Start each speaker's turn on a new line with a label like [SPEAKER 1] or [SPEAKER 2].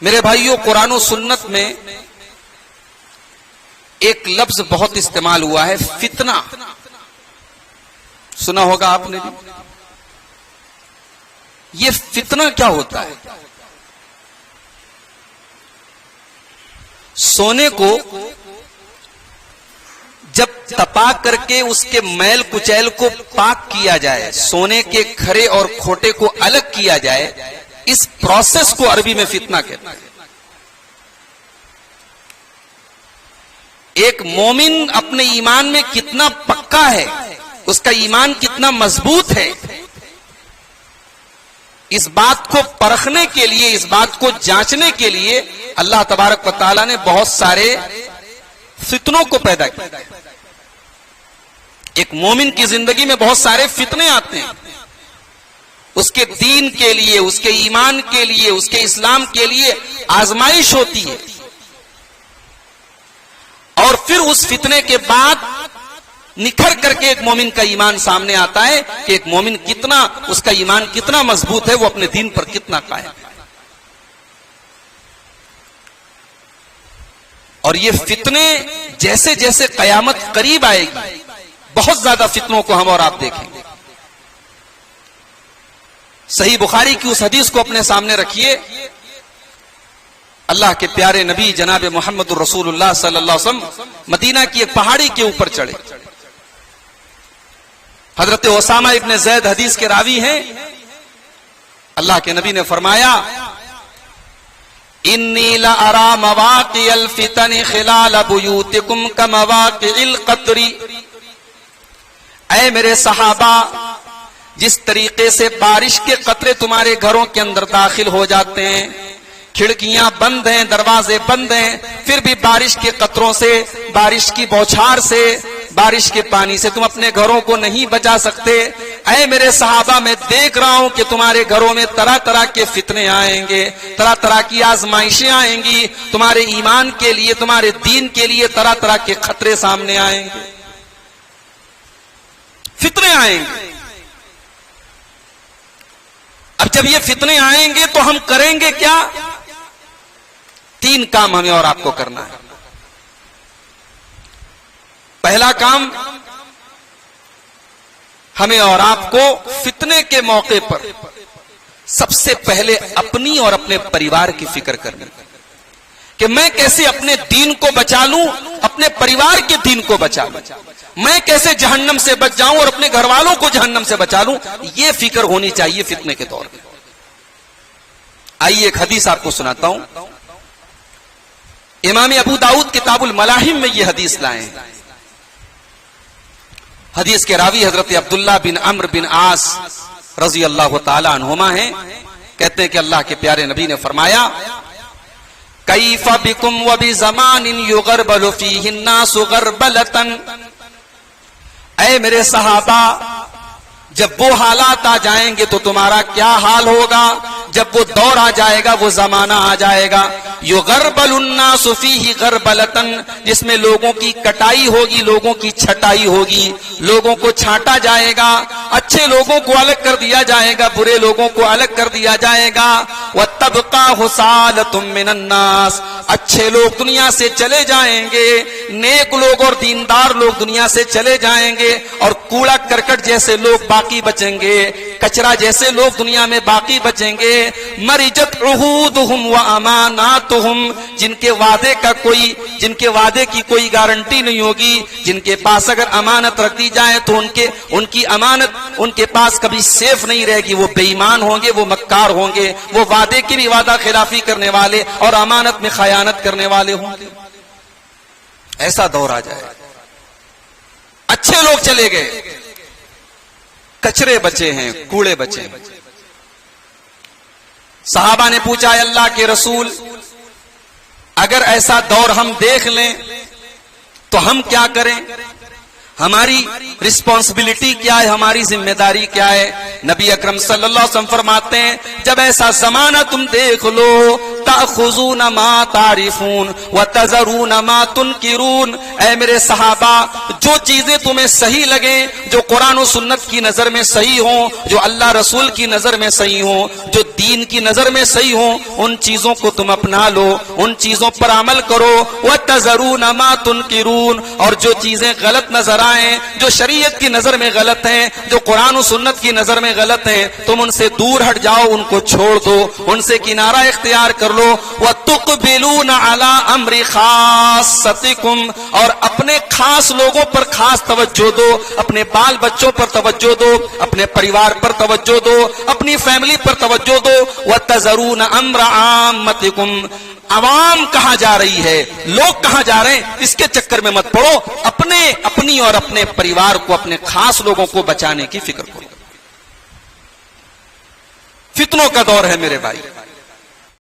[SPEAKER 1] میرے بھائیوں، قرآن و سنت میں ایک لفظ بہت استعمال ہوا ہے، فتنہ. سنا ہوگا آپ نے بھی. یہ فتنہ کیا ہوتا ہے؟ سونے کو جب تپا کر کے اس کے میل کچیل کو پاک کیا جائے، سونے کے کھرے اور کھوٹے کو الگ کیا جائے، اس پروسیس کو عربی میں فتنہ کہتے ہیں. ایک مومن اپنے ایمان میں کتنا پکا ہے، اس کا ایمان کتنا مضبوط ہے، اس بات کو پرکھنے کے لیے، اس بات کو جانچنے کے لیے اللہ تبارک و تعالیٰ نے بہت سارے فتنوں کو پیدا کیا. ایک مومن کی زندگی میں بہت سارے فتنے آتے ہیں، اس کے دین کے لیے، اس کے ایمان کے لیے، اس کے اسلام کے لیے آزمائش ہوتی ہے. اور پھر اس فتنے کے بعد نکھر کر کے ایک مومن کا ایمان سامنے آتا ہے کہ ایک مومن کتنا، اس کا ایمان کتنا مضبوط ہے، وہ اپنے دین پر کتنا قائم ہے. اور یہ فتنے جیسے جیسے قیامت قریب آئے گی، بہت زیادہ فتنوں کو ہم اور آپ دیکھیں گے. صحیح بخاری کی اس حدیث کو اپنے سامنے رکھیے. اللہ کے پیارے نبی جناب محمد الرسول اللہ صلی اللہ علیہ وسلم مدینہ کی ایک پہاڑی کے اوپر چڑھے. حضرت اسامہ ابن زید حدیث کے راوی ہیں. اللہ کے نبی نے فرمایا، انی لارا مواقع الفتن خلال بیوتکم کمواقع القطر. اے میرے صحابہ، جس طریقے سے بارش کے قطرے تمہارے گھروں کے اندر داخل ہو جاتے ہیں، کھڑکیاں بند ہیں، دروازے بند ہیں، پھر بھی بارش کے قطروں سے، بارش کی بوچھار سے، بارش کے پانی سے تم اپنے گھروں کو نہیں بچا سکتے. اے میرے صحابہ، میں دیکھ رہا ہوں کہ تمہارے گھروں میں طرح طرح کے فتنے آئیں گے، طرح طرح کی آزمائشیں آئیں گی، تمہارے ایمان کے لیے، تمہارے دین کے لیے طرح طرح کے خطرے سامنے آئیں گے، فتنے آئیں گے. اب جب یہ فتنے آئیں گے تو ہم کریں گے کیا؟ 3 کام ہمیں اور آپ کو کرنا ہے. پہلا کام، ہمیں اور آپ کو فتنے کے موقع پر سب سے پہلے اپنی اور اپنے پریوار کی فکر کرنی کہ میں کیسے اپنے دین کو بچا لوں، اپنے پریوار کے دین کو بچا لوں، میں کیسے جہنم سے بچ جاؤں اور اپنے گھر والوں کو جہنم سے بچا لوں. یہ فکر ہونی چاہیے فتنے کے دور میں. آئیے ایک حدیث آپ کو سناتا ہوں. امام ابو داؤد کتاب الملاحم میں یہ حدیث لائے ہیں. حدیث کے راوی حضرت عبداللہ بن عمرو بن عاص رضی اللہ تعالی عنہما ہیں. کہتے ہیں کہ اللہ کے پیارے نبی نے فرمایا، کیف بکم وبزمان یغربل فیہ الناس غربلۃ. اے میرے صحابہ، جب وہ حالات آ جائیں گے تو تمہارا کیا حال ہوگا؟ جب وہ دور آ جائے گا، وہ زمانہ آ جائے گا، یغربل الناس فیہ غربلۃ، جس میں لوگوں کی کٹائی ہوگی، لوگوں کی چھٹائی ہوگی، لوگوں کو چھانٹا جائے گا، اچھے لوگوں کو الگ کر دیا جائے گا، برے لوگوں کو الگ کر دیا جائے گا. وتبقى حصالة من الناس، اچھے لوگ دنیا سے چلے جائیں گے، نیک لوگ اور دیندار لوگ دنیا سے چلے جائیں گے، اور کوڑا کرکٹ جیسے لوگ باقی بچیں گے، کچرا جیسے لوگ دنیا میں باقی بچیں گے. مرجت عہودہم واماناتہم، جن کے وعدے کی کوئی گارنٹی نہیں ہوگی، جن کے پاس اگر امانت رکھ دی جائے تو ان کی امانت ان کے پاس کبھی سیف نہیں رہے گی. وہ بے ایمان ہوں گے، وہ مکار ہوں گے، وہ وعدے کی بھی وعدہ خلافی کرنے والے اور امانت میں خیانت کرنے والے ہوں گے. ایسا دور آ جائے. اچھے لوگ چلے گئے، کچرے بچے ہیں، کوڑے بچے ہیں. صحابہ نے پوچھا، اے اللہ کے رسول، اگر ایسا دور ہم دیکھ لیں تو ہم کیا کریں؟ ہماری رسپانسبلٹی کیا ہے, ہماری ذمہ داری کیا ہے. نبی اکرم صلی اللہ علیہ وسلم فرماتے ہیں جب ایسا زمانہ تم دیکھ لو, تأخذون ما تعرفون وتذرون ما تنکرون, اے میرے صحابہ جو چیزیں تمہیں صحیح لگیں, جو قرآن و سنت کی نظر میں صحیح ہوں, جو اللہ رسول کی نظر میں صحیح ہوں, جو دین کی نظر میں صحیح ہوں, ان چیزوں کو تم اپنا لو, ان چیزوں پر عمل کرو. وتذرون ما تنکرون, اور جو چیزیں غلط نظر آئیں, جو شریعت کی نظر میں غلط ہیں, جو قرآن و سنت کی نظر میں غلط ہیں, تم ان سے دور ہٹ جاؤ, ان کو چھوڑ دو, ان سے کنارہ اختیار کر لو. وَتُقْبِلُونَ عَلَىٰ أَمْرِ خَاصَّتِكُمْ, اور اپنے خاص لوگوں پر خاص توجہ دو, اپنے بال بچوں پر توجہ دو, اپنے پریوار پر توجہ دو, اپنی فیملی پر توجہ دو. وَتَذَرُونَ أَمْرَ عَامَّتِكُمْ, عوام کہاں جا رہی ہے, لوگ کہاں جا رہے ہیں, اس کے چکر میں مت پڑو, اپنی اور اپنے پریوار کو, اپنے خاص لوگوں کو بچانے کی فکر کرو. فتنوں کا دور ہے میرے بھائی,